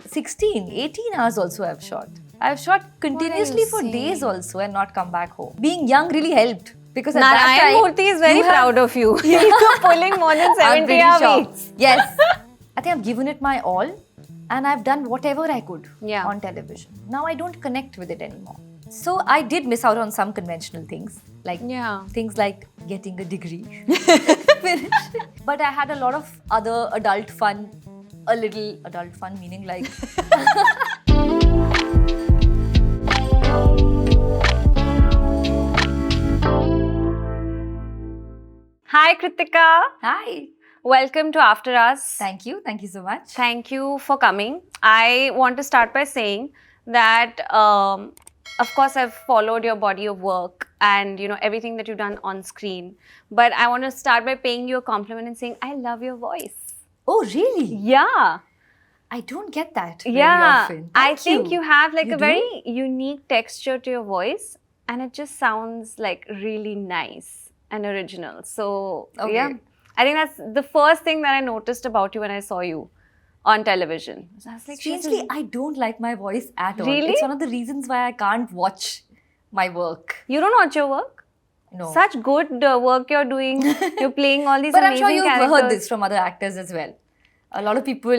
16, 18 hours also I've shot. I've shot continuously for days also and not come back home. Being young really helped. Because at that Narayan time, Murthy is very proud of you. Yeah. You're pulling more than 70 hour weeks. Yes. I think I've given it my all and I've done whatever I could on television. Now I don't connect with it anymore. So I did miss out on some conventional things. Like things like getting a degree. But I had a lot of other adult fun. A little adult fun meaning like... Hi Kritika. Hi. Welcome to AfterHours. Thank you. Thank you so much. Thank you for coming. I want to start by saying that, of course, I've followed your body of work and, you know, everything that you've done on screen. But I want to start by paying you a compliment and saying, I love your voice. Oh, really? Yeah. I don't get that very often. I think you have like a very unique texture to your voice and it just sounds like really nice and original. So, yeah. I think that's the first thing that I noticed about you when I saw you on television. So I was like, strangely, I don't like my voice at all. Really? It's one of the reasons why I can't watch my work. You don't watch your work? No. Such good work you're doing. You're playing all these but amazing characters. But I'm sure you've heard this from other actors as well. A lot of people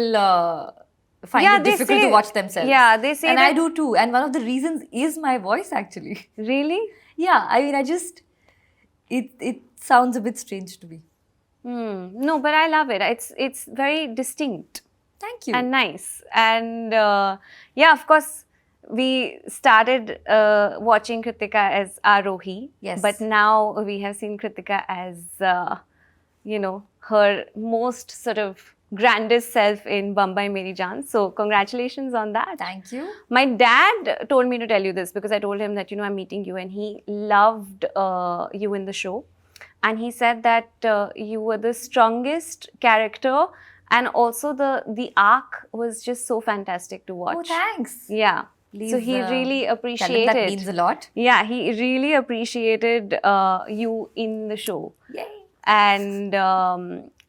find it difficult to watch themselves. Yeah, they say and I do too. And one of the reasons is my voice actually. Really? Yeah, I mean, it sounds a bit strange to me. No, but I love it. It's very distinct. Thank you. And nice. And yeah, of course, we started watching Kritika as Arohi. Yes. But now we have seen Kritika as, you know, her most sort of grandest self in Bambai Meri Jaan. So congratulations on that. Thank you. My dad told me to tell you this because I told him that, you know, I'm meeting you and he loved you in the show. And he said that you were the strongest character and also the arc was just so fantastic to watch. Oh, thanks. Yeah. Please, so he really appreciated. That means a lot. Yeah, he really appreciated you in the show. Yay. And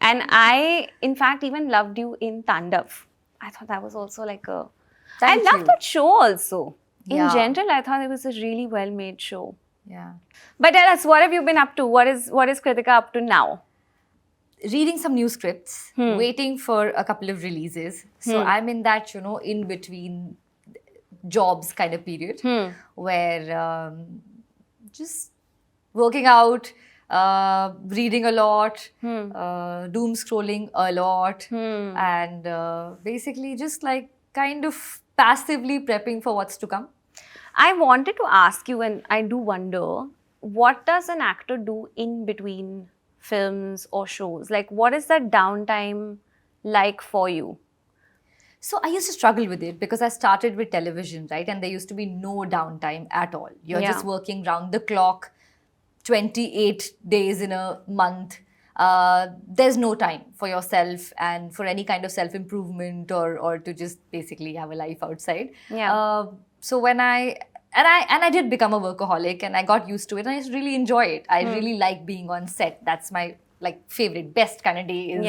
I, in fact, even loved you in Tandav. I thought that was also like a... I loved that show also. In general, I thought it was a really well-made show. Yeah. But tell us, what have you been up to? What is Kritika up to now? Reading some new scripts, waiting for a couple of releases. So I'm in that, you know, in between jobs kind of period where just working out, reading a lot, doom scrolling a lot, and basically just like kind of passively prepping for what's to come. I wanted to ask you, and I do wonder, what does an actor do in between films or shows? Like, what is that downtime like for you? So I used to struggle with it because I started with television, right? And there used to be no downtime at all. You're just working round the clock, 28 days in a month. There's no time for yourself and for any kind of self-improvement or to just basically have a life outside. Yeah. So when I did become a workaholic and I got used to it and I just really enjoy it. I really like being on set. That's my like favorite, best kind of day is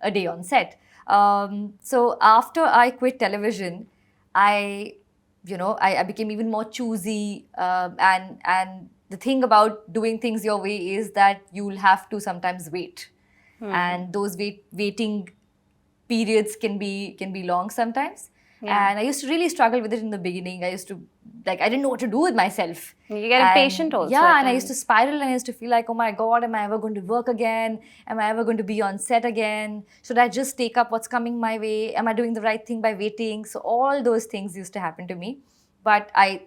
a day on set. So after I quit television, I became even more choosy and the thing about doing things your way is that you'll have to sometimes wait. And those waiting periods can be long sometimes. Yeah. And I used to really struggle with it in the beginning. I used to, like, I didn't know what to do with myself. You get impatient also. Yeah, and I used to spiral and I used to feel like, oh my God, am I ever going to work again? Am I ever going to be on set again? Should I just take up what's coming my way? Am I doing the right thing by waiting? So all those things used to happen to me. But I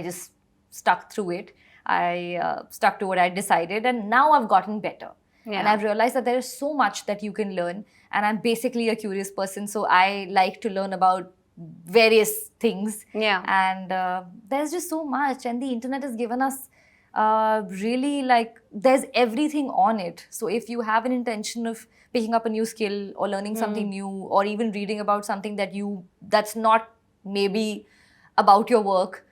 just stuck through it. I stuck to what I decided and now I've gotten better. Yeah. And I've realized that there is so much that you can learn. And I'm basically a curious person, so I like to learn about various things. Yeah. And there's just so much. And the internet has given us really like, there's everything on it. So if you have an intention of picking up a new skill or learning something new or even reading about something that's not maybe about your work,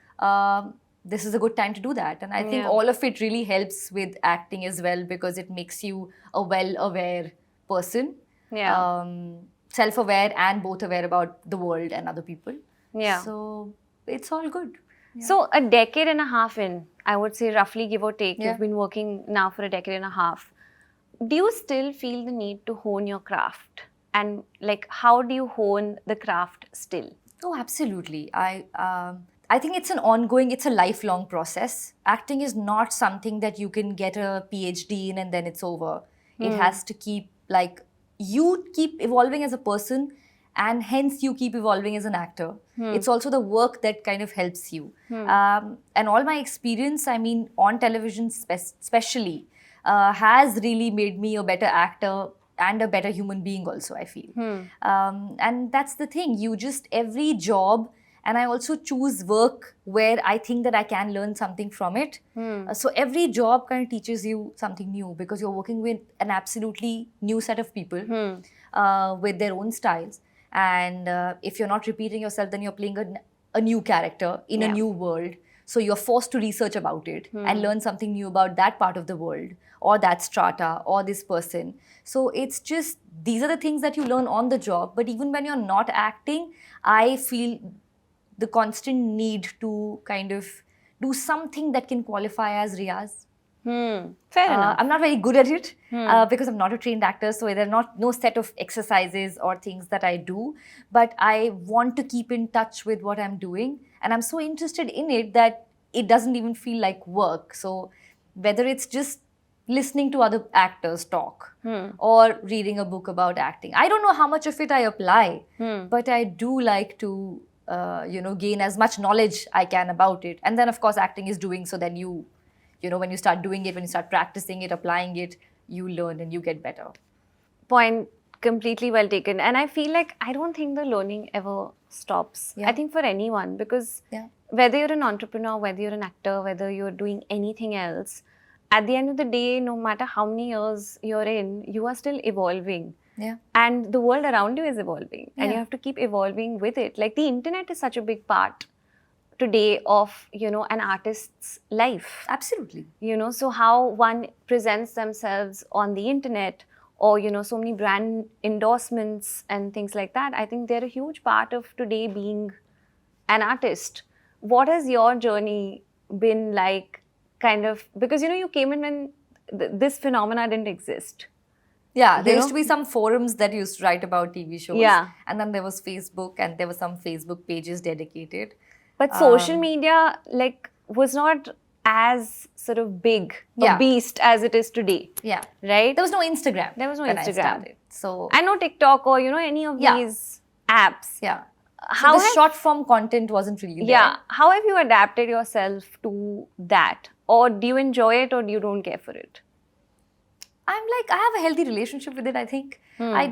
this is a good time to do that. And I think all of it really helps with acting as well because it makes you a well-aware person. Yeah. self-aware and both aware about the world and other people. Yeah. So it's all good. Yeah. So a decade and a half in, I would say roughly give or take, Yeah. you've been working now for a decade and a half. Do you still feel the need to hone your craft? And like, how do you hone the craft still? Oh, absolutely. I think it's it's a lifelong process. Acting is not something that you can get a PhD in and then it's over. It has to keep, like, you keep evolving as a person and hence you keep evolving as an actor. It's also the work that kind of helps you. And all my experience, I mean, on television especially, has really made me a better actor and a better human being also, I feel. And that's the thing. Every job, and I also choose work where I think that I can learn something from it. So every job kind of teaches you something new because you're working with an absolutely new set of people with their own styles. And if you're not repeating yourself, then you're playing a new character in a new world. So you're forced to research about it and learn something new about that part of the world or that strata or this person. So it's just, these are the things that you learn on the job. But even when you're not acting, I feel the constant need to kind of do something that can qualify as Riyaz. Fair enough. I'm not very good at it because I'm not a trained actor, so there are no set of exercises or things that I do. But I want to keep in touch with what I'm doing, and I'm so interested in it that it doesn't even feel like work. So whether it's just listening to other actors talk or reading a book about acting, I don't know how much of it I apply, but I do like to gain as much knowledge I can about it. And then of course acting is doing, so then when you start doing it, when you start practicing it, applying it, you learn and you get better. Point completely well taken. And I feel like I don't think the learning ever stops. I think for anyone, because whether you're an entrepreneur, whether you're an actor, whether you're doing anything else, at the end of the day, no matter how many years you're in, you are still evolving. Yeah. And the world around you is evolving. And you have to keep evolving with it. Like the internet is such a big part today of, an artist's life. Absolutely. So how one presents themselves on the internet or, so many brand endorsements and things like that, I think they're a huge part of today being an artist. What has your journey been like, kind of, because, you came in when this phenomena didn't exist. Yeah, there used to be some forums that used to write about TV shows. Yeah. And then there was Facebook and there were some Facebook pages dedicated. But social media, was not as sort of big a beast as it is today. Yeah. Right? There was no Instagram. There was no when Instagram. I started. So and no TikTok or, any of these apps. Yeah. So the short form content wasn't really there. Yeah. How have you adapted yourself to that? Or do you enjoy it or do you don't care for it? I have a healthy relationship with it, I think. I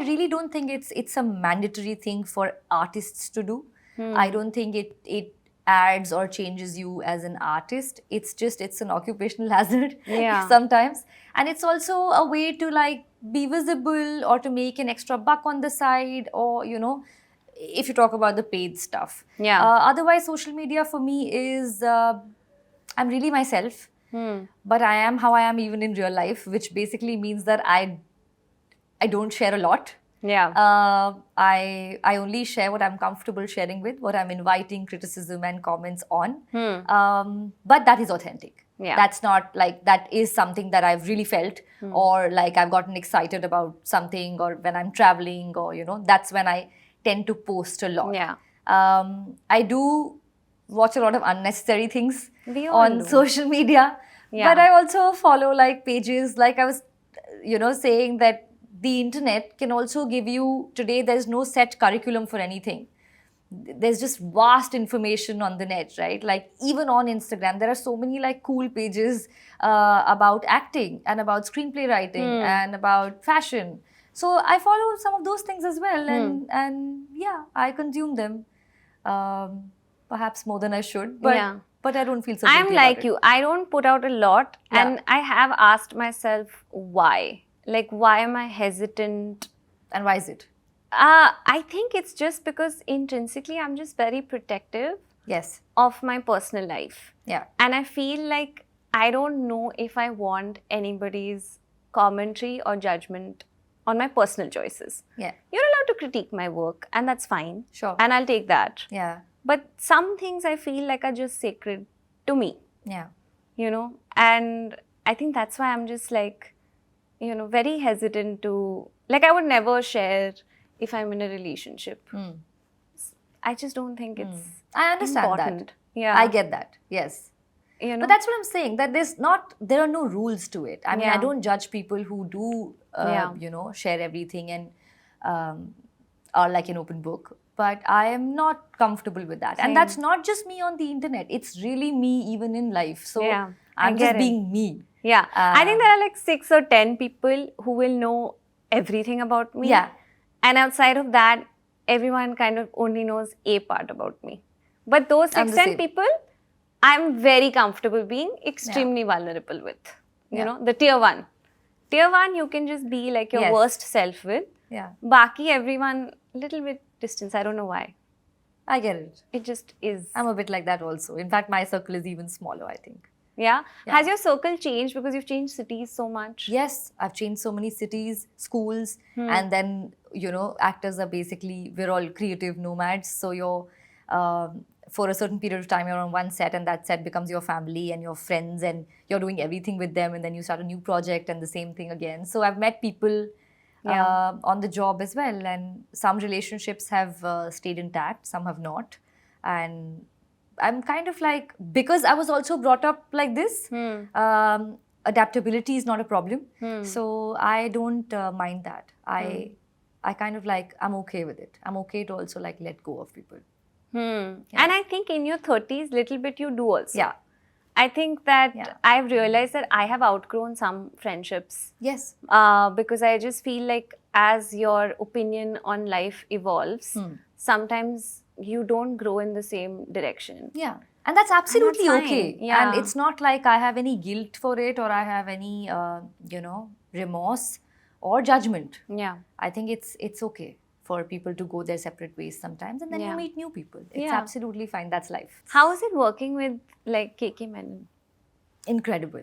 really don't think it's a mandatory thing for artists to do. I don't think it adds or changes you as an artist. It's an occupational hazard sometimes. And it's also a way to be visible or to make an extra buck on the side or, if you talk about the paid stuff. Yeah. Otherwise, social media for me is, I'm really myself. But I am how I am even in real life, which basically means that I don't share a lot. Yeah. I only share what I'm comfortable sharing with, what I'm inviting criticism and comments on. But that is authentic. Yeah. That's not that is something that I've really felt or I've gotten excited about something or when I'm traveling or, that's when I tend to post a lot. Yeah. I do watch a lot of unnecessary things on social media. Yeah. But I also follow pages I was, saying that the internet can also give you, today there's no set curriculum for anything. There's just vast information on the net, right? Even on Instagram, there are so many cool pages about acting and about screenplay writing and about fashion. So I follow some of those things as well and yeah, I consume them. Perhaps more than I should, but I don't feel so guilty I'm like about you. I don't put out a lot and I have asked myself why. Why am I hesitant? And why is it? I think it's just because intrinsically I'm just very protective of my personal life. Yeah. And I feel I don't know if I want anybody's commentary or judgment on my personal choices. Yeah. You're allowed to critique my work, and that's fine. Sure. And I'll take that. Yeah. But some things I feel like are just sacred to me. Yeah. You know, and I think that's why I'm just like, you know, very hesitant to, like, I would never share if I'm in a relationship. I just don't think it's I understand important. that. Yeah. I get that. Yes. You know? But that's what I'm saying, that there are no rules to it. I mean, I Yeah. don't judge people who do, Yeah. you know, share everything and are like an open book. But I am not comfortable with that. Same. And that's not just me on the internet. It's really me even in life. So Yeah, I I'm get just it. being me. Yeah. I think there are like 6 or 10 people who will know everything about me. Yeah. And outside of that, everyone kind of only knows a part about me. But those I'm 6, the 10 same. people, I'm very comfortable being extremely vulnerable with. You Yeah. know, the tier 1. Tier 1, you can just be like your Yes. worst self with. Yeah. Baki, everyone, little bit distance. I don't know why. I get it. It just is. I'm a bit like that also. In fact, my circle is even smaller, I think. Yeah? Yeah. Has your circle changed because you've changed cities so much? Yes, I've changed so many cities, schools, and then, you know, actors are basically, we're all creative nomads. So you're, for a certain period of time, you're on one set and that set becomes your family and your friends and you're doing everything with them, and then you start a new project and the same thing again. So I've met people on the job as well, and some relationships have stayed intact, some have not. And I'm kind of like, because I was also brought up like this, adaptability is not a problem. So I don't mind that. I kind of like, I'm okay with it. I'm okay to also like let go of people. And I think in your 30s, little bit you do also. Yeah. I think that Yeah. I've realized that I have outgrown some friendships. Yes. Because I just feel like as your opinion on life evolves, sometimes you don't grow in the same direction. Yeah. And that's absolutely fine. okay. Yeah. And it's not like I have any guilt for it or I have any, you know, remorse or judgment. Yeah. I think it's okay for people to go their separate ways sometimes, and then Yeah. you meet new people. It's Yeah. absolutely fine. That's life. How is it working with like KK Menon? Incredible.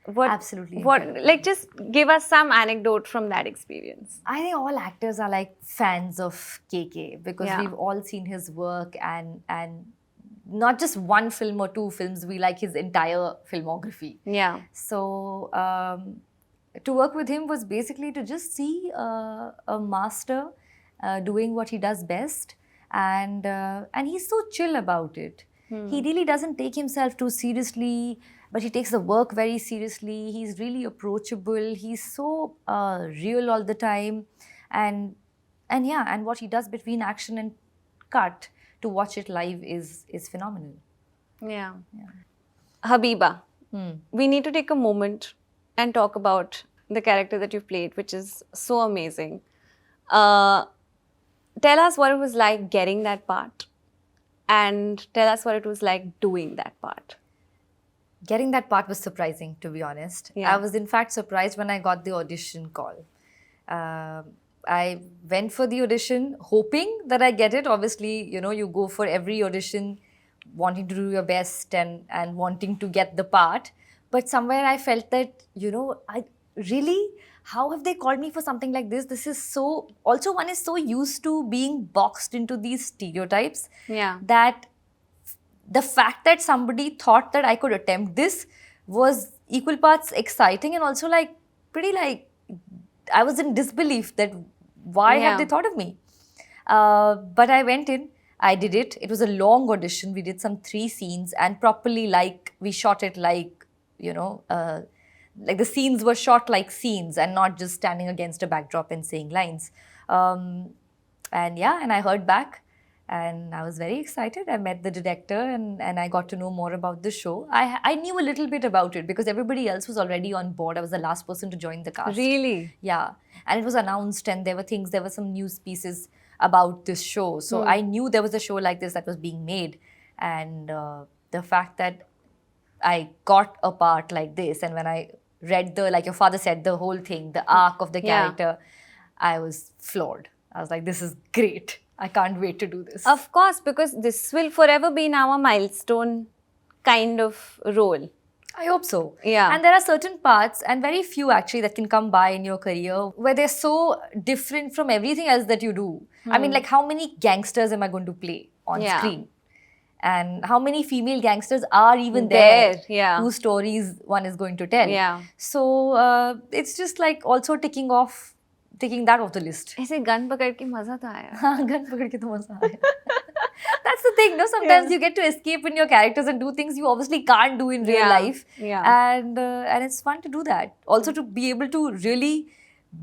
What, Absolutely What, incredible. like, just give us some anecdote from that experience. I think all actors are like fans of KK because Yeah. we've all seen his work, and not just one film or two films, we like his entire filmography. Yeah. So to work with him was basically to just see a master doing what he does best, and he's so chill about it. He really doesn't take himself too seriously, but he takes the work very seriously. He's really approachable. He's so real all the time, and what he does between action and cut to watch it live is phenomenal. Yeah. Habiba, we need to take a moment and talk about the character that you've played, which is so amazing. Tell us what it was like getting that part, and tell us what it was like doing that part. Getting that part was surprising, to be honest. Yeah. I was in fact surprised when I got the audition call. I went for the audition hoping that I get it. Obviously, you know, you go for every audition wanting to do your best and wanting to get the part. But somewhere I felt that, you know, how have they called me for something like this? This is so, also one is so used to being boxed into these stereotypes Yeah. that the fact that somebody thought that I could attempt this was equal parts exciting and also like pretty like, I was in disbelief that why Yeah. have they thought of me? But I went in, I did it. It was a long audition. We did some 3 scenes and properly like, we shot it like, you know, like the scenes were shot like scenes and not just standing against a backdrop and saying lines. And I heard back and I was very excited. I met the director and I got to know more about the show. I knew a little bit about it because everybody else was already on board. I was the last person to join the cast. Really? Yeah. And it was announced and there were some news pieces about this show. So I knew there was a show like this that was being made. And the fact that I got a part like this, and when I read like your father said, the whole thing, the arc of the character, I was floored. I was like, this is great. I can't wait to do this. Of course, because this will forever be now a milestone kind of role. I hope so. Yeah. And there are certain parts, and very few actually, that can come by in your career where they're so different from everything else that you do. I mean, like, how many gangsters am I going to play on Yeah. screen? And how many female gangsters are even there Yeah. whose stories one is going to tell? Yeah. So it's just like also taking that off the list. ऐसे gun पकड़ के मजा तो आया. हाँ, gun पकड़ के तो मजा आया. That's the thing, no? Sometimes you get to escape in your characters and do things you obviously can't do in real life. Yeah. And it's fun to do that. Also to be able to really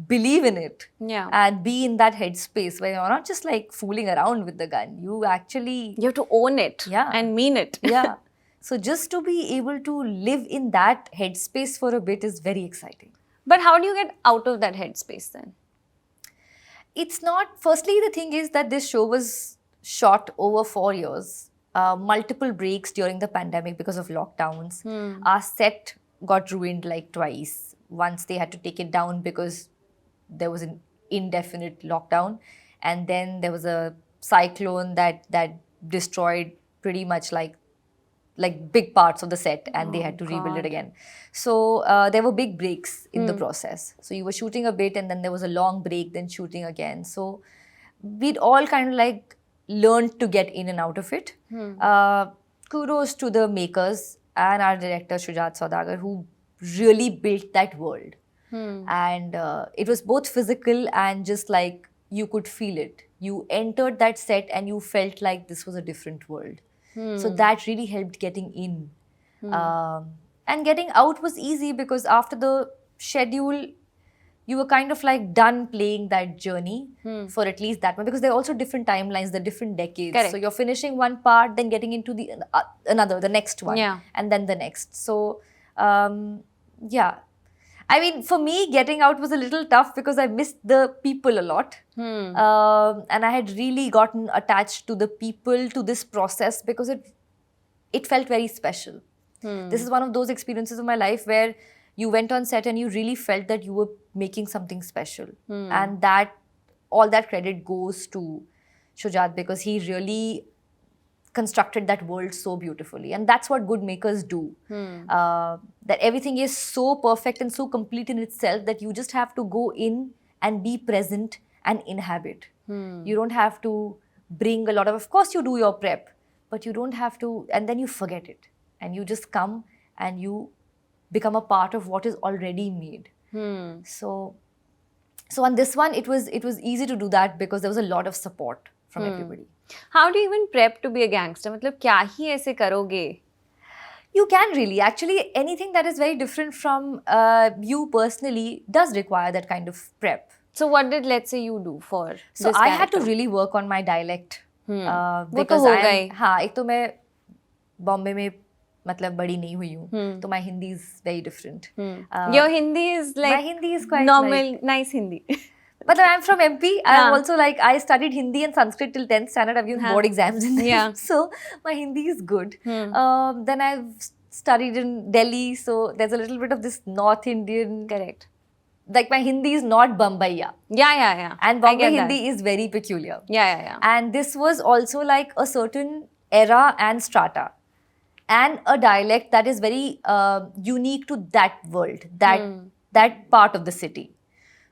believe in it. Yeah. And be in that headspace where you're not just like fooling around with the gun. You actually... You have to own it. Yeah. And mean it. Yeah. So just to be able to live in that headspace for a bit is very exciting. But how do you get out of that headspace then? It's not... Firstly, the thing is that this show was shot over 4 years. Multiple breaks during the pandemic because of lockdowns. Our set got ruined like twice. Once they had to take it down because there was an indefinite lockdown. And then there was a cyclone that destroyed pretty much like big parts of the set, and they had to rebuild it again. So there were big breaks in the process. So you were shooting a bit and then there was a long break, then shooting again. So we'd all kind of like learned to get in and out of it. Kudos to the makers and our director Shujat Saudagar, who really built that world. And it was both physical and just like you could feel it. You entered that set and you felt like this was a different world. So that really helped getting in. And getting out was easy because after the schedule, you were kind of like done playing that journey for at least that one, because there are also different timelines, the different decades. Correct. So you're finishing one part, then getting into the the next one, and then the next. So yeah. I mean, for me, getting out was a little tough because I missed the people a lot. And I had really gotten attached to the people, to this process, because it felt very special. This is one of those experiences of my life where you went on set and you really felt that you were making something special. And all that credit goes to Shujat, because he really constructed that world so beautifully. And that's what good makers do. That everything is so perfect and so complete in itself that you just have to go in and be present and inhabit. You don't have to bring a lot of course you do your prep, but you don't have to, and then you forget it. And you just come and you become a part of what is already made. So on this one, it was easy to do that because there was a lot of support from everybody. How do you even prep to be a gangster? मतलब क्या ही ऐसे करोगे? You can really. Actually, anything that is very different from you personally does require that kind of prep. So what did, let's say, you do for So this I had character? to really work on my dialect. वो तो Because होगा ही. हाँ, एक तो मैं बॉम्बे में मतलब बड़ी नहीं हुई हूँ, तो my Hindi is very different. Your Hindi is like my Hindi is quite normal, like, nice Hindi. but I'm from MP. I'm also like, I studied Hindi and Sanskrit till 10th standard. I've given board exams in there. Yeah. So my Hindi is good. Then I've studied in Delhi. So there's a little bit of this North Indian. Correct. Like my Hindi is not Bombaya. Yeah. And Bombay Hindi is very peculiar. Yeah. And this was also like a certain era and strata. And a dialect that is very unique to that world, that part of the city.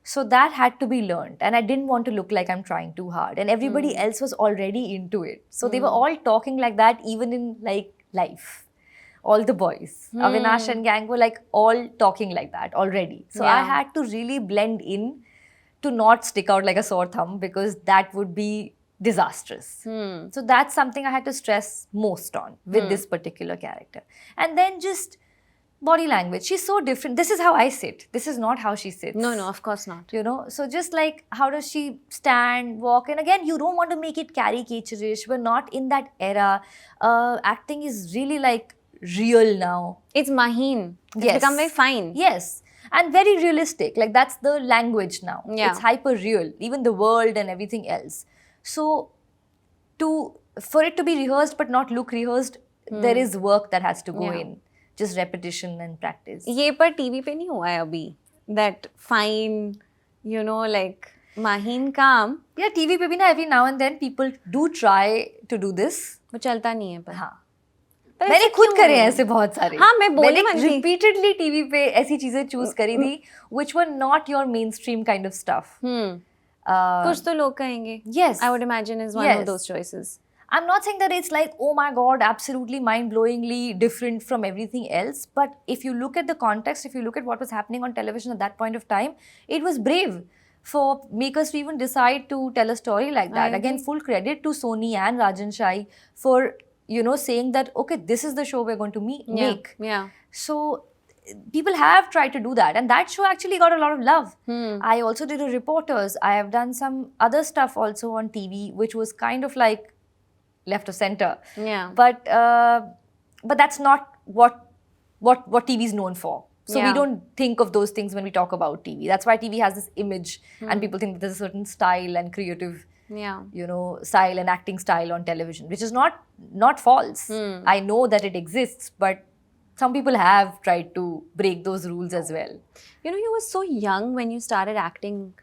So that had to be learned. And I didn't want to look like I'm trying too hard. And everybody else was already into it. So they were all talking like that even in like life. All the boys, Avinash and gang were like all talking like that already. So I had to really blend in to not stick out like a sore thumb, because that would be disastrous. So that's something I had to stress most on with this particular character. And then just body language. She's so different. This is how I sit. This is not how she sits. No, of course not. You know, so just like how does she stand, walk, and again, you don't want to make it caricaturish. We're not in that era. Acting is really like real now. It's Maheen. It's Yes. become very fine. Yes. And very realistic. Like that's the language now. Yeah. It's hyper real. Even the world and everything else. So for it to be rehearsed but not look rehearsed, there is work that has to go in. Just repetition and practice. ये पर TV पे नहीं हुआ है अभी. That fine, you know, like Maheen काम. Yeah, TV पे भी ना every now and then people do try to do this. वो चलता नहीं है पर. हाँ. मैंने खुद करे हैं ऐसे बहुत सारे. हाँ मैं बोली मैंने repeatedly TV पे ऐसी चीजें choose करी थी which were not your mainstream kind of stuff. कुछ तो लोग कहेंगे. Yes. I would imagine is one of those choices. I'm not saying that it's like, oh my God, absolutely mind-blowingly different from everything else. But if you look at the context, if you look at what was happening on television at that point of time, it was brave for makers to even decide to tell a story like that. Again, full credit to Sony and Rajan Shai for, you know, saying that, okay, this is the show we're going to make. Yeah. So people have tried to do that, and that show actually got a lot of love. I also did a Reporters. I have done some other stuff also on TV, which was kind of like left of center. Yeah. But that's not what TV is known for. So we don't think of those things when we talk about TV. That's why TV has this image, and people think that there's a certain style and creative, you know, style and acting style on television, which is not false. I know that it exists, but some people have tried to break those rules as well. You know, you were so young when you started acting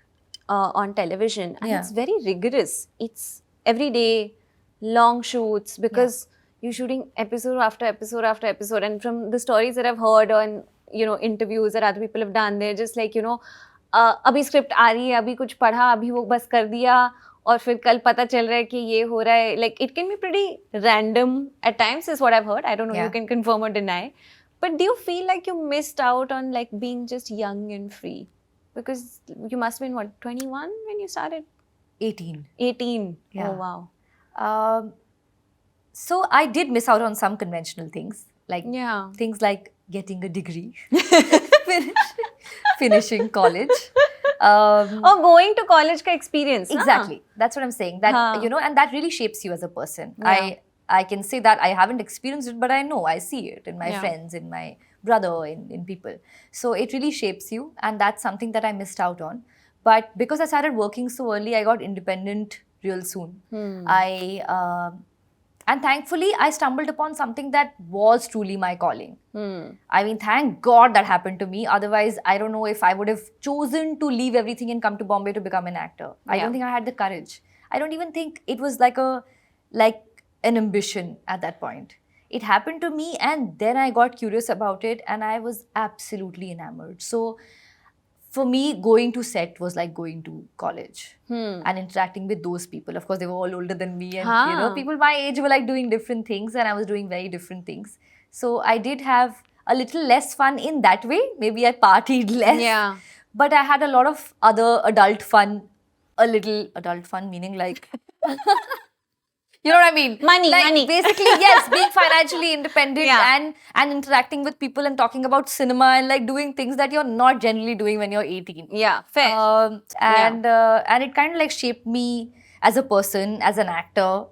on television, and it's very rigorous. It's every day, long shoots, because you're shooting episode after episode after episode. And from the stories that I've heard on, you know, interviews that other people have done, they're just like, you know, अभी script आ रही है, अभी कुछ पढ़ा, अभी वो बस कर दिया, और फिर कल पता चल रहा है कि ये हो रहा है. Like, it can be pretty random at times, is what I've heard. I don't know, you can confirm or deny. But do you feel like you missed out on like being just young and free? Because you must have been, what, 21 when you started? 18. 18. Yeah. Oh, wow. So I did miss out on some conventional things, like things like getting a degree, finishing college. Going to college ka experience. Exactly. That's what I'm saying. That, you know, and that really shapes you as a person. I can say that I haven't experienced it, but I know, I see it in my friends, in my brother, in people. So it really shapes you, and that's something that I missed out on. But because I started working so early, I got independent real soon. And thankfully, I stumbled upon something that was truly my calling. I mean, thank God that happened to me. Otherwise, I don't know if I would have chosen to leave everything and come to Bombay to become an actor. I don't think I had the courage. I don't even think it was like an ambition at that point. It happened to me, and then I got curious about it, and I was absolutely enamored. So for me, going to set was like going to college and interacting with those people. Of course, they were all older than me, and you know, people my age were like doing different things, and I was doing very different things. So I did have a little less fun in that way. Maybe I partied less, but I had a lot of other adult fun. A little adult fun meaning like you know what I mean? Money, like, money. Basically, yes, being financially independent and interacting with people and talking about cinema and like doing things that you're not generally doing when you're 18. Yeah, fair. And it kind of like shaped me as a person, as an actor.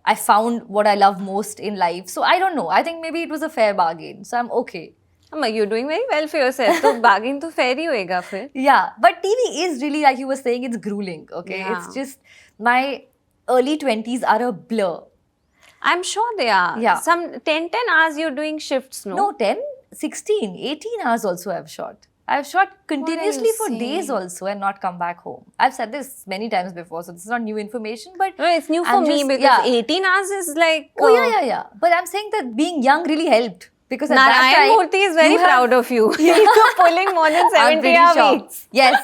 I found what I love most in life. So I don't know. I think maybe it was a fair bargain. So I'm okay. You're doing very well for yourself. So bargain to fair hi hoega fir. Yeah, but TV is really, like you were saying, it's grueling. Okay, it's just my early 20s are a blur. I'm sure they are. Yeah. Some 10 hours you're doing shifts, no? No, 10, 16, 18 hours also I've shot. I've shot continuously for days also and not come back home. I've said this many times before, so this is not new information, but... No, it's new for me because 18 hours is like... yeah. But I'm saying that being young really helped. Because at Narayan that time... Murthy is very proud of you. You're pulling more than 70 hour weeks. Yes.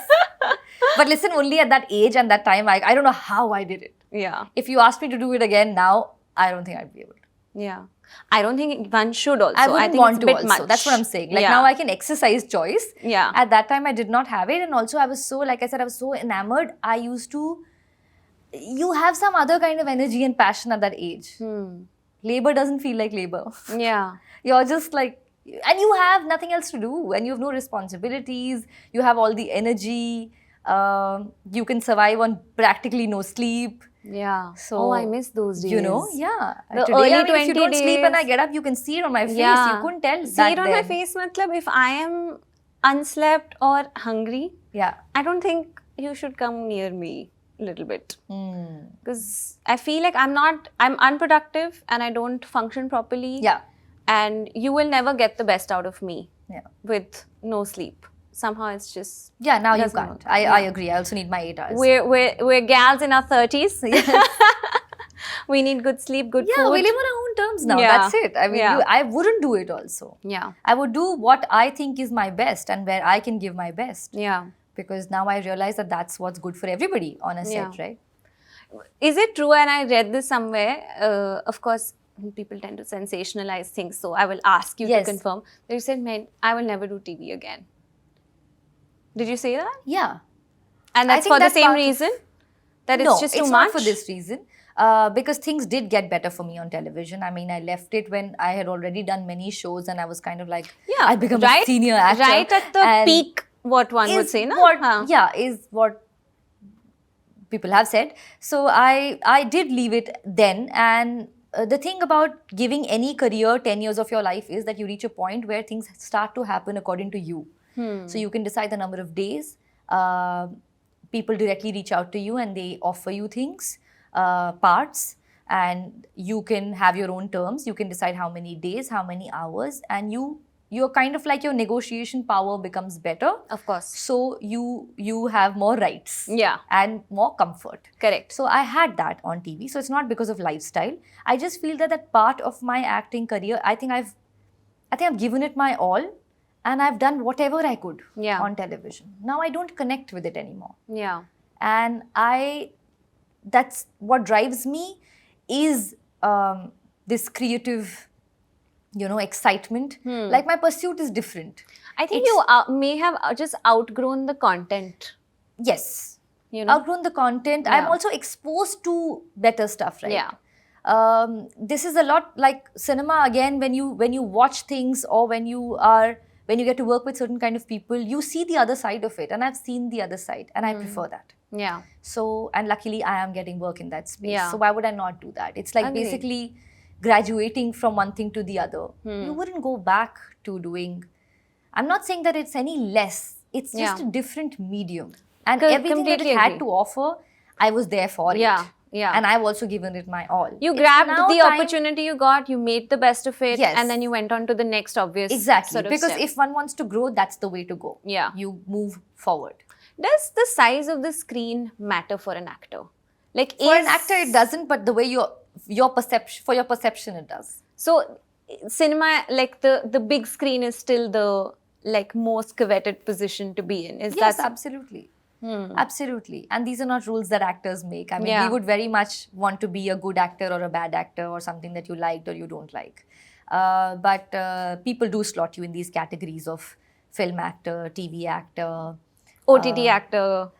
But listen, only at that age and that time, I don't know how I did it. Yeah. If you asked me to do it again now, I don't think I'd be able to. Yeah. I don't think one should also. I wouldn't think want it's to a bit also. much. That's what I'm saying. Like now I can exercise choice. Yeah. At that time I did not have it, and also I was so, like I said, I was so enamored. I used to... You have some other kind of energy and passion at that age. Labor doesn't feel like labor. Yeah. You're just like... And you have nothing else to do, and you have no responsibilities. You have all the energy. You can survive on practically no sleep. Yeah. So, I miss those days. You know, yeah. The Today, early 20 if you don't days, sleep and I get up, you can see it on my face. You couldn't tell. See it on my face, matlab, if I am unslept or hungry, I don't think you should come near me a little bit. Because I feel like I'm unproductive and I don't function properly. Yeah. And you will never get the best out of me with no sleep. Somehow it's just... Yeah, now you can't. I agree. I also need my 8 hours. We're gals in our 30s. We need good sleep, good Yeah, food. we live on our own terms now. Yeah. That's it. I mean, Yeah. I wouldn't do it also. Yeah. I would do what I think is my best and where I can give my best. Yeah. Because now I realize that that's what's good for everybody on a set, right? Is it true? And I read this somewhere. Of course, people tend to sensationalize things, so I will ask you to confirm. You said, "Man, I will never do TV again." Did you say that? Yeah. And that's for the same reason? That it's just too much? No, it's not for this reason. Because things did get better for me on television. I mean, I left it when I had already done many shows and I was kind of like, I become a senior actor. Right at the peak, what one would say, no? Yeah, is what people have said. So I did leave it then. And the thing about giving any career 10 years of your life is that you reach a point where things start to happen according to you. So you can decide the number of days. People directly reach out to you and they offer you things, parts, and you can have your own terms. You can decide how many days, how many hours, and you're kind of like your negotiation power becomes better. Of course. So you have more rights. Yeah. And more comfort. Correct. So I had that on TV. So it's not because of lifestyle. I just feel that part of my acting career, I think I've given it my all. And I've done whatever I could on television. Now I don't connect with it anymore. Yeah. And that's what drives me is this creative, excitement. Like my pursuit is different. I think you may have just outgrown the content. Yes. Outgrown the content. I'm also exposed to better stuff, right? Yeah. This is a lot like cinema again. When you watch things or when you get to work with certain kind of people, you see the other side of it. And I've seen the other side and I prefer that. Yeah. So, and luckily I am getting work in that space. Yeah. So why would I not do that? It's like basically graduating from one thing to the other. You wouldn't go back to doing, I'm not saying that it's any less. It's just a different medium. And everything that it had to offer, I was there for it. Yeah. And I've also given it my all. You grabbed the opportunity you got, you made the best of it, Yes. and then you went on to the next obvious Exactly. Because if one wants to grow, that's the way to go. Yeah. You move forward. Does the size of the screen matter for an actor? Like for an actor, it doesn't, but the way your perception, it does. So, cinema, like the big screen is still the most coveted position to be in. Yes, absolutely. Absolutely. And these are not rules that actors make. I mean, we would very much want to be a good actor or a bad actor or something that you liked or you don't like. But people do slot you in these categories of film actor, TV actor, OTT actor.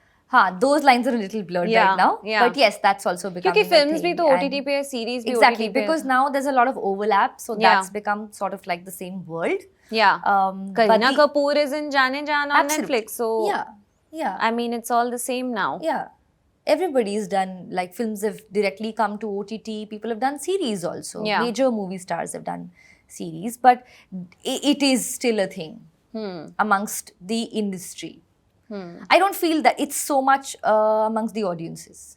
Those lines are a little blurred right now. Yeah. But yes, that's also becoming Because films a thing. bhi to OTT pe hai, series bhi exactly, OTT pe hai. because now there's a lot of overlap. So that's become sort of like the same world. Yeah. Kareena Kapoor is in Jaane Jaan on Netflix. So yeah. I mean, it's all the same now. Yeah. Everybody's done, like films have directly come to OTT. People have done series also. Yeah. Major movie stars have done series. But it is still a thing amongst the industry. I don't feel that it's so much amongst the audiences.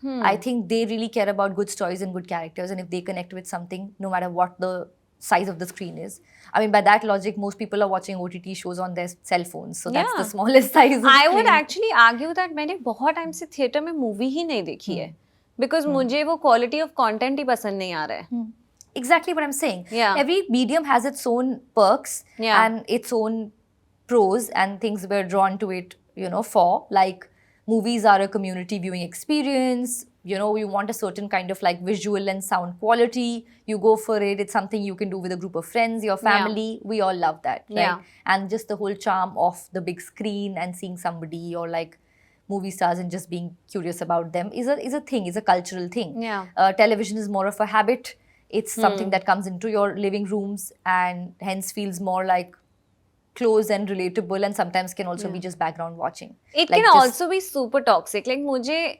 I think they really care about good stories and good characters. And if they connect with something, no matter what the size of the screen is. I mean, by that logic, most people are watching OTT shows on their cell phones. So that's the smallest size of I would screen. actually argue that मैंने बहुत time से theatre में movie ही नहीं देखी है. Because मुझे वो quality of content ही पसंद नहीं आ रहा है. Exactly what I'm saying. Yeah. Every medium has its own perks and its own pros and things we're drawn to it, for. Like, movies are a community viewing experience. We want a certain kind of like visual and sound quality. You go for it. It's something you can do with a group of friends, your family. We all love that, right? Yeah. And just the whole charm of the big screen and seeing somebody or like movie stars and just being curious about them is a thing, is a cultural thing. Yeah. Television is more of a habit. It's something that comes into your living rooms and hence feels more like close and relatable, and sometimes can also be just background watching. It can also be super toxic. Like मुझे,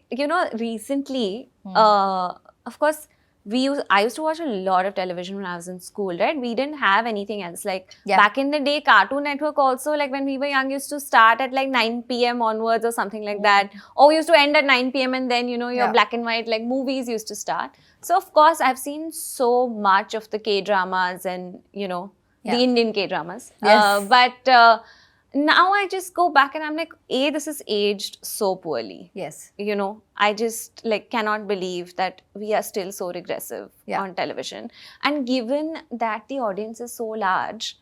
recently, of course, I used to watch a lot of television when I was in school, right? We didn't have anything else. Like back in the day, Cartoon Network also, like when we were young, used to start at like 9 p.m. onwards or something like that. Or used to end at 9 p.m. and then, your black and white like movies used to start. So of course, I've seen so much of the K-dramas and, the Indian K-dramas. Yes. But now I just go back and I'm like, this is aged so poorly. Yes. You know, I just like cannot believe that we are still so regressive on television. And given that the audience is so large,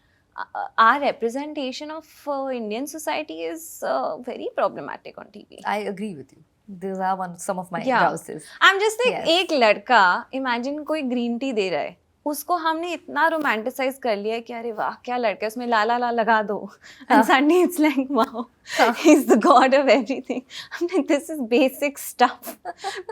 our representation of Indian society is very problematic on TV. I agree with you. These are some of my grouses. I'm just like, एक लड़का, imagine कोई green tea दे रहा है, उसको हमने इतना romanticise कर लिया कि अरे वाह क्या लड़का है, उसमें ला ला ला लगा दो, and suddenly it's like wow, he's the god of everything. I'm like, this is basic stuff.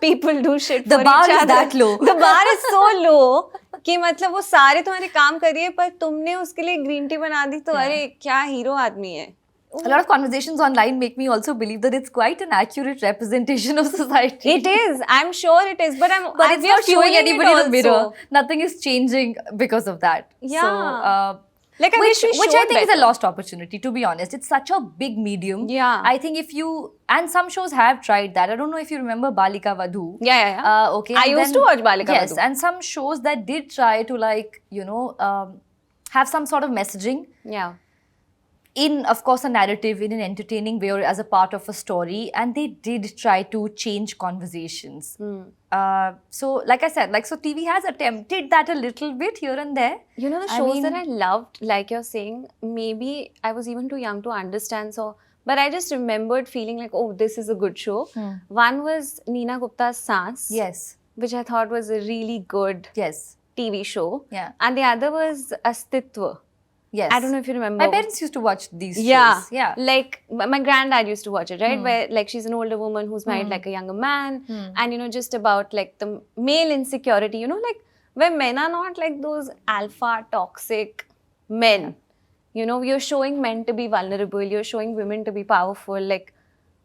People do shit for each other. The bar is that low. The bar is so low कि मतलब वो सारे तुम्हारे काम करिए पर तुमने उसके लिए ग्रीन टी बना दी तो अरे क्या हीरो आदमी है. A lot of conversations online make me also believe that it's quite an accurate representation of society. It is. I'm sure it is. But it's not showing anybody the mirror. Nothing is changing because of that. Yeah. So, like which I think is a lost opportunity, to be honest. It's such a big medium. Yeah. I think if you... And some shows have tried that. I don't know if you remember Balika Vadhu. Yeah. Okay. I used to watch Balika Vadhu. Yes. And some shows that did try to like, you know, have some sort of messaging. Yeah. In, of course, a narrative, in an entertaining way or as a part of a story. And they did try to change conversations. So, like I said, so TV has attempted that a little bit here and there. You know, the shows that I loved, like you're saying, maybe I was even too young to understand. So, but I just remembered feeling like, oh, this is a good show. One was Neena Gupta's Saans. Yes. Which I thought was a really good TV show. Yeah. And the other was Astitva. Yes. I don't know if you remember. My parents used to watch these shows. Yeah. Like, my granddad used to watch it, right? Where, like, she's an older woman who's married, like, a younger man. And, you know, just about, like, the male insecurity, you know, like, where men are not, like, those alpha, toxic men. You know, you're showing men to be vulnerable. You're showing women to be powerful. Like,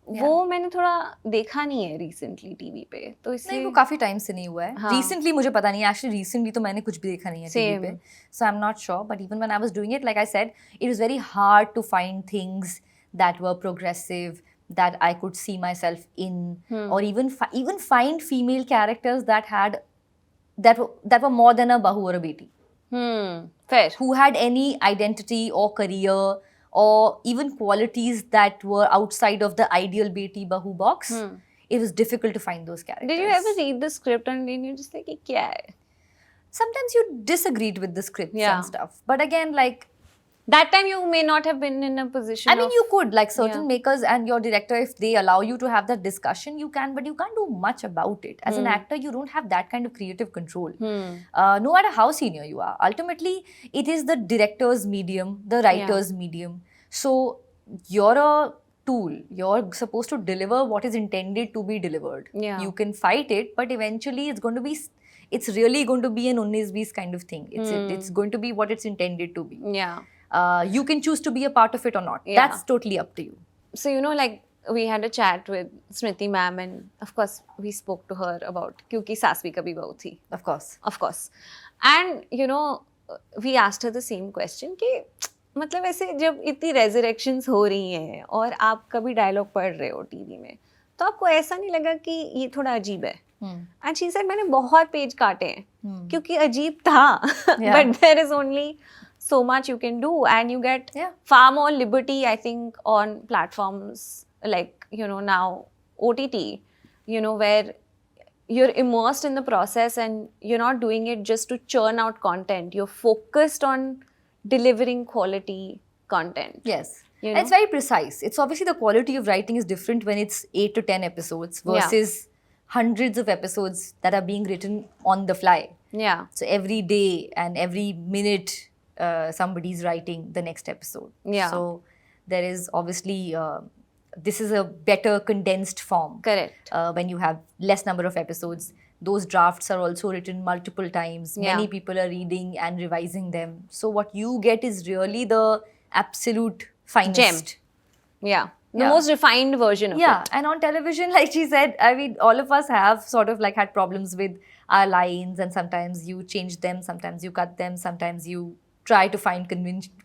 वो मैंने थोड़ा देखा नहीं है recently TV पे, तो इसलिए नहीं वो काफी टाइम से नहीं हुआ है. Recently मुझे पता नहीं है, actually recently तो मैंने कुछ भी देखा नहीं है TV पे, so I'm not sure. But even when I was doing it, like I said, it was very hard to find things that were progressive, that I could see myself in, or even find female characters that were more than a bahu or a beti. Fair. Who had any identity or career or even qualities that were outside of the ideal beti bahu box. It was difficult to find those characters. Did you ever read the script and then you just like, kya hai? Sometimes you disagreed with the scripts and stuff. But again, like... That time you may not have been in a position you could, like certain makers and your director, if they allow you to have that discussion, you can, but you can't do much about it. As an actor, you don't have that kind of creative control. No matter how senior you are. Ultimately, it is the director's medium, the writer's medium. So, you're a tool. You're supposed to deliver what is intended to be delivered. You can fight it, but eventually it's really going to be an 19-20 kind of thing. It's going to be what it's intended to be. You can choose to be a part of it or not. That's totally up to you. So, you know, like, we had a chat with Smriti ma'am and, of course, we spoke to her about Kyunki Saas Bhi Kabhi Bahu Thi. Of course. Of course. And, you know, we asked her the same question कि मतलब ऐसे जब इतनी resurrections हो रही हैं और आप कभी डायलॉग पढ़ रहे हो टीवी में, तो आपको ऐसा नहीं लगा कि ये थोड़ा अजीब है? And she said, मैंने बहुत पेज काटे हैं क्योंकि अजीब था. But there is only so much you can do and you get far more liberty, I think, on platforms like, you know, now OTT, you know, where you're immersed in the process and you're not doing it just to churn out content. You're focused on delivering quality content. Yes. You know? It's very precise. It's obviously the quality of writing is different when it's 8 to 10 episodes versus hundreds of episodes that are being written on the fly. Yeah. So every day and every minute, somebody's writing the next episode. Yeah. So there is obviously, this is a better condensed form. Correct. When you have less number of episodes. Those drafts are also written multiple times. Many people are reading and revising them. So what you get is really the absolute finest. Gem. Yeah. The most refined version of it. Yeah. And on television, like she said, I mean, all of us have sort of like had problems with our lines, and sometimes you change them, sometimes you cut them, sometimes you try to find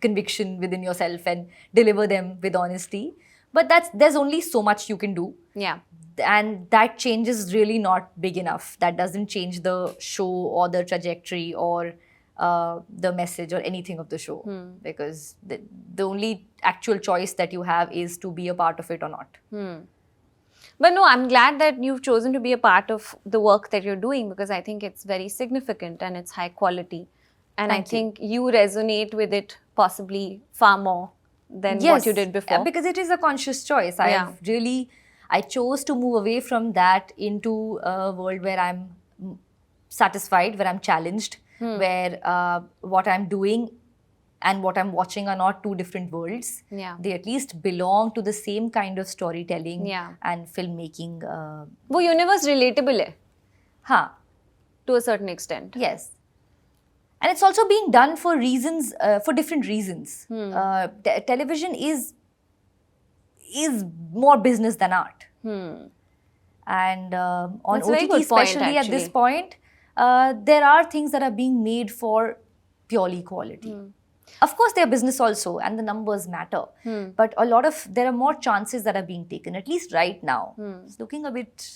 conviction within yourself and deliver them with honesty. But there's only so much you can do. Yeah. And that change is really not big enough. That doesn't change the show or the trajectory or the message or anything of the show, because the only actual choice that you have is to be a part of it or not. But no, I'm glad that you've chosen to be a part of the work that you're doing, because I think it's very significant and it's high quality. And I think you resonate with it possibly far more than what you did before. Because it is a conscious choice. I chose to move away from that into a world where I'm satisfied, where I'm challenged, where what I'm doing and what I'm watching are not two different worlds. They at least belong to the same kind of storytelling and filmmaking. वो universe relatable है. हाँ. To a certain extent. Yes. And it's also being done for reasons, for different reasons. Television is more business than art. And on That's a very OTT, good point, especially at this point, there are things that are being made for purely quality. Of course, they're business also, and the numbers matter. But there are more chances that are being taken, at least right now. It's looking a bit...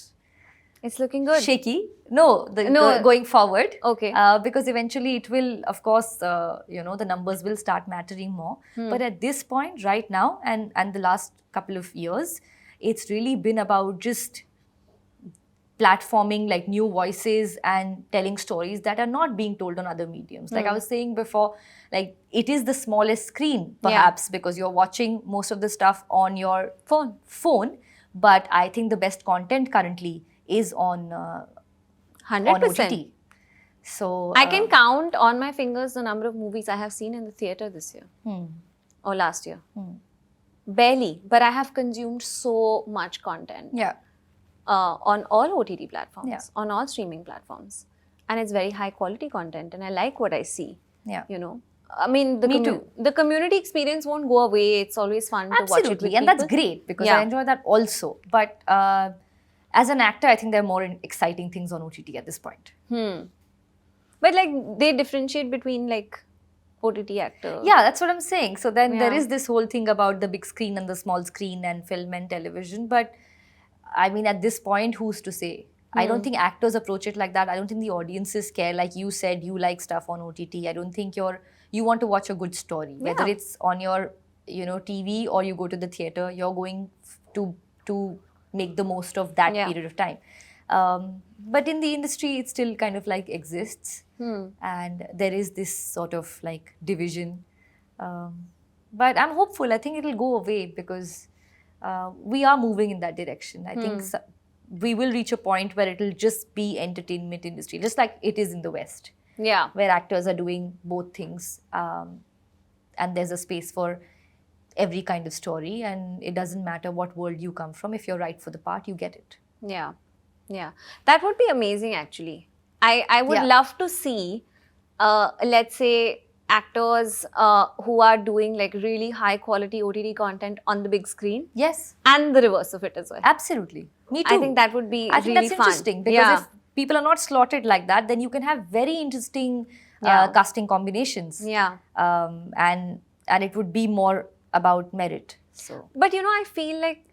It's looking good. Shaky. Going forward. Okay. Because eventually it will, of course, the numbers will start mattering more. But at this point, right now, and the last couple of years, it's really been about just platforming like new voices and telling stories that are not being told on other mediums. Like I was saying before, like it is the smallest screen, perhaps, because you're watching most of the stuff on your phone. But I think the best content currently is on 100%. OTT. So I can count on my fingers the number of movies I have seen in the theatre this year or last year. Barely, but I have consumed so much content. On all OTT platforms, on all streaming platforms, and it's very high quality content, and I like what I see. You know, I mean, the community experience won't go away. It's always fun to watch it with and that's great because I enjoy that also. But as an actor, I think there are more exciting things on OTT at this point. But like they differentiate between like OTT actor. Yeah, that's what I'm saying. So then there is this whole thing about the big screen and the small screen and film and television. But I mean, at this point, who's to say? I don't think actors approach it like that. I don't think the audiences care. Like you said, you like stuff on OTT. I don't think you want to watch a good story. Whether it's on your TV or you go to the theatre, you're going to make the most of that period of time. But in the industry, it still kind of like exists. And there is this sort of like division. But I'm hopeful. I think it'll go away because we are moving in that direction. I think we will reach a point where it'll just be entertainment industry, just like it is in the West. Where actors are doing both things. And there's a space for every kind of story, and it doesn't matter what world you come from. If you're right for the part, you get it. Yeah, that would be amazing actually. I would love to see, let's say, actors who are doing like really high quality OTT content on the big screen. Yes. And the reverse of it as well. Absolutely. Me too. I think that would be I think really that's fun. interesting because if people are not slotted like that, then you can have very interesting casting combinations. And it would be more about merit. So, but I feel like,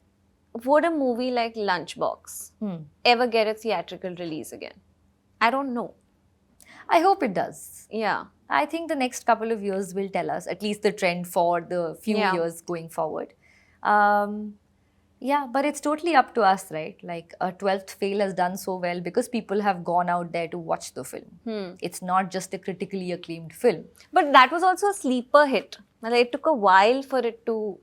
would a movie like Lunchbox ever get a theatrical release again? I don't know. I hope it does. Yeah. I think the next couple of years will tell us, at least the trend for the few years going forward. But it's totally up to us, right? Like a 12th Fail has done so well because people have gone out there to watch the film. It's not just a critically acclaimed film. But that was also a sleeper hit. It took a while for it to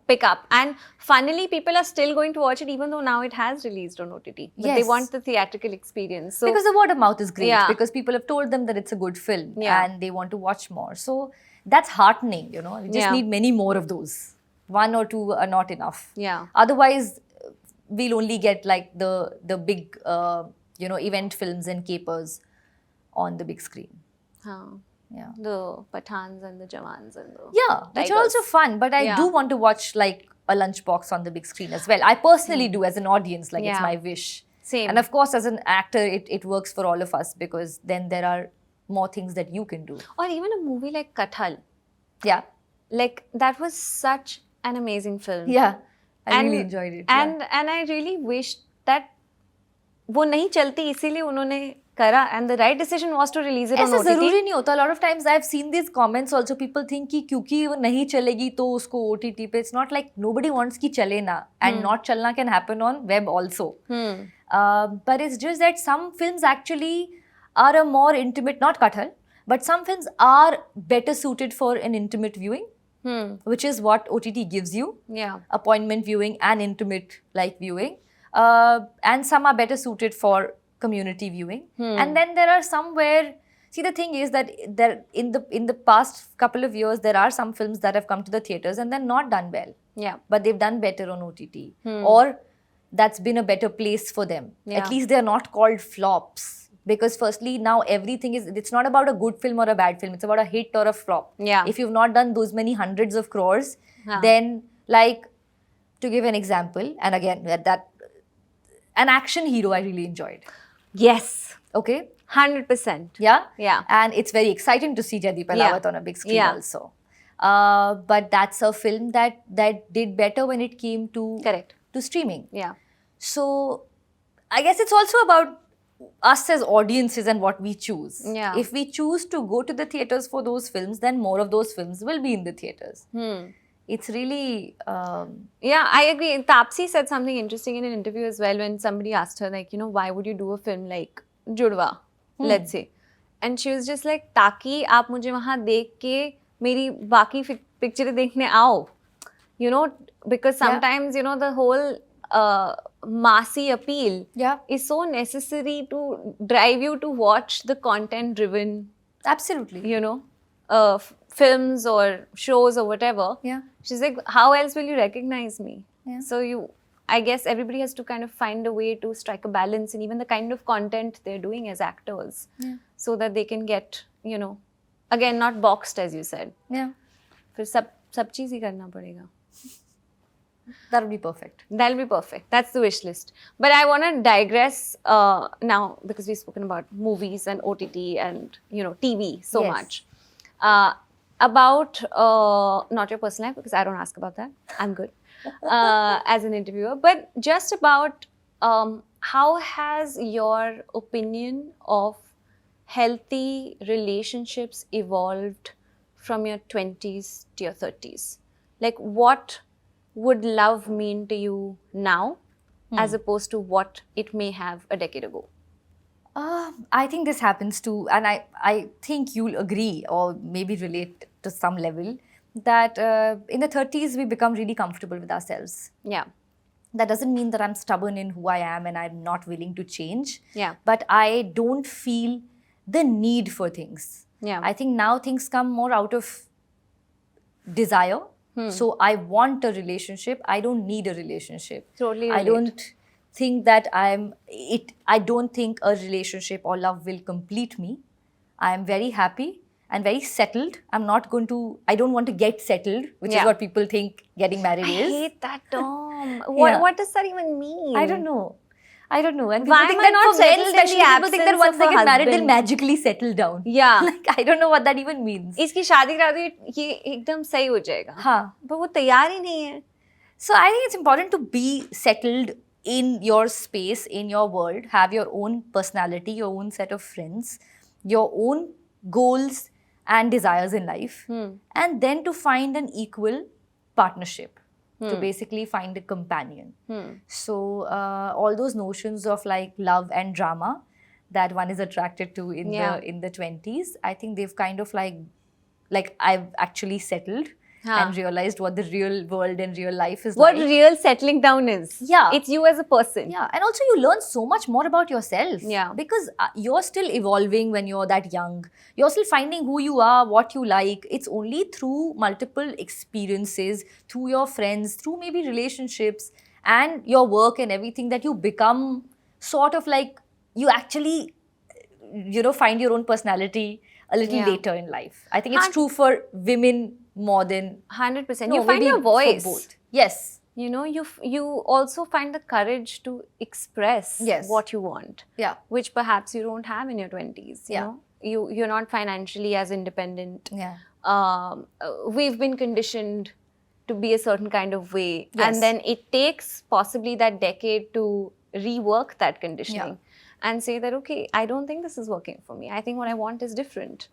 pick up. And finally, people are still going to watch it even though now it has released on OTT. But they want the theatrical experience. So, because the word of mouth is great. Because people have told them that it's a good film and they want to watch more. So that's heartening, We just need many more of those. One or two are not enough. Otherwise, we'll only get like the big, event films and capers on the big screen. The Pathans and the Jawans and the which are also fun. But I do want to watch like a Lunchbox on the big screen as well. I personally do as an audience. Like it's my wish. Same. And of course, as an actor, it works for all of us because then there are more things that you can do. Or even a movie like Kathal. Like that was such an amazing film. I really enjoyed it. And I really wished that वो नहीं चलती इसीलिए उन्होंने करा, and the right decision was to release it on ऐसा OTT. जरूरी नहीं होता. A lot of times I've seen these comments also. People think कि क्योंकि वो नहीं चलेगी तो उसको OTT पे. It's not like nobody wants कि चले ना, and not चलना can happen on web also. But it's just that some films actually are a more intimate, not Kathal, but some films are better suited for an intimate viewing, which is what OTT gives you. Yeah. Appointment viewing and intimate like viewing. And some are better suited for community viewing. And then there are some where, see, the thing is that there in the past couple of years there are some films that have come to the theaters and they're not done well. Yeah. But they've done better on OTT. Or that's been a better place for them. Yeah. At least they're not called flops. Because firstly, now everything is, it's not about a good film or a bad film. It's about a hit or a flop. Yeah. If you've not done those many hundreds of crores, then like, to give an example, and again, that an action hero I really enjoyed. Yes. Okay? 100%. Yeah? Yeah. And it's very exciting to see Jaideep Ahlawat on a big screen also. But that's a film that did better when it came to Correct. to streaming. Yeah. So I guess it's also about us as audiences and what we choose. Yeah. If we choose to go to the theaters for those films, then more of those films will be in the theaters. It's really... Yeah, I agree. Taapsee said something interesting in an interview as well when somebody asked her, like, you know, why would you do a film like Judwa, let's say? And she was just like, ताकि आप मुझे वहाँ देख के मेरी बाकी पिक्चरें देखने आओ. You know, because sometimes, you know, the whole massy appeal is so necessary to drive you to watch the content-driven, Absolutely. you know, films or shows or whatever. Yeah. She's like, how else will you recognize me? Yeah. So I guess everybody has to kind of find a way to strike a balance in even the kind of content they're doing as actors, so that they can get, you know, again, not boxed as you said. Yeah. फिर सब चीज़ ही करना पड़ेगा. That would be perfect. That'll be perfect. That's the wish list. But I want to digress now, because we've spoken about movies and OTT and, you know, TV so much. About, not your personal life, because I don't ask about that. I'm good as an interviewer. But just about how has your opinion of healthy relationships evolved from your 20s to your 30s? Like, what would love mean to you now as opposed to what it may have a decade ago? I think this happens too, and I think you'll agree or maybe relate to some level that in the 30s we become really comfortable with ourselves. Yeah. That doesn't mean that I'm stubborn in who I am and I'm not willing to change. Yeah. But I don't feel the need for things. Yeah. I think now things come more out of desire. So I want a relationship. I don't need a relationship. Totally I relate. don't think that I don't think a relationship or love will complete me. I am very happy and very settled. I don't want to get settled, which is what people think getting married is. I hate that term. What does that even mean? I don't know. And Why people think am I that not for men settled in the especially, people think that absence once of they a get married, they'll husband? magically settle down. Yeah. Like, I don't know what that even means. इसकी शादी करा दो ये एकदम सही हो जाएगा. हाँ. But वो तैयार ही नहीं है. So I think it's important to be settled in your space, in your world, have your own personality, your own set of friends, your own goals and desires in life, and then to find an equal partnership, to basically find a companion. So all those notions of like love and drama that one is attracted to in the 20s, I think they've kind of like I've actually settled and realized what the real world and real life is What like. real settling down is. Yeah. It's you as a person. Yeah, and also you learn so much more about yourself. Yeah. Because you're still evolving when you're that young. You're still finding who you are, what you like. It's only through multiple experiences, through your friends, through maybe relationships and your work and everything that you become sort of like, you actually, you know, find your own personality a little later in life. I think it's true for women more than 100%. No, You find maybe your for voice. both. Yes. You know, you also find the courage to express what you want. Yeah. Which perhaps you don't have in your 20s. You know? You're not financially as independent. Yeah. We've been conditioned to be a certain kind of way. And then it takes possibly that decade to rework that conditioning. and say that, okay, I don't think this is working for me. I think what I want is different.